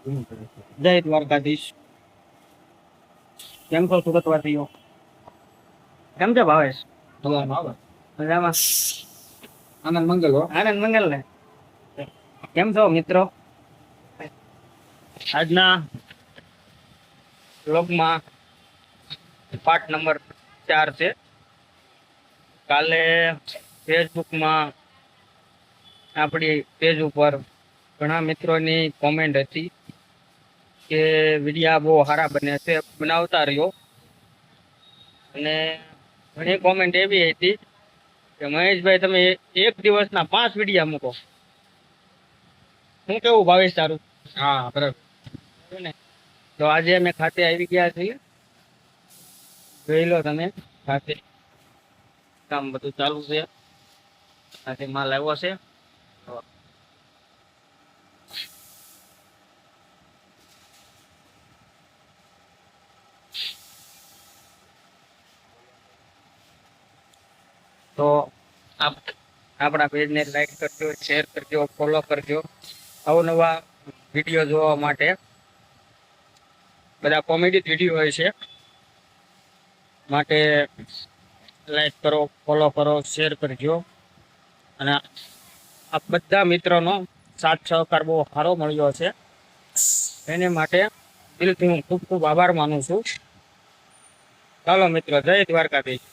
જય દ્વારકાધીશ. કેમ છો સુરતવાસીઓ? કેમ છે ભાવેશ? મજામાં. આનંદ મંગલ હો. આનંદ મંગલ ને. કેમ છો મિત્રો? આજના બ્લોગમાં પાર્ટ નંબર 4 છે. કાલે ફેસબુકમાં આપણી પેજ ઉપર ઘણા મિત્રોની કોમેન્ટ હતી કે વિડીયા બહુ સારા બને છે, બનાવતા રહ્યો. અને ઘણી કોમેન્ટ એવી હતી કે મહેશભાઈ તમે એક દિવસના 5 વિડીયા મૂકો. શું કેવું ભાવેશ તારું? હા બરાબર. ને તો આજે અમે ખાતે આવી ગયા છીએ. જોઈ લો તમે, ખાતે કામ બધું ચાલુ છે. ખાતે માલ આવ્યો છે. તો આપણા પેજને લાઈક કરજો, શેર કરજો, ફોલો કરજો. અવનવા વિડીયો જોવા માટે બધા કોમેડી વિડીયો હોય છે, માટે લાઈક કરો, ફોલો કરો, શેર કરજો. અને આ બધા મિત્રોનો સાથ સહકાર બહુ સારો મળ્યો છે, એને માટે દિલથી હું ખૂબ ખૂબ આભાર માનું છું. ચાલો મિત્રો, જય દ્વારકાધીશ.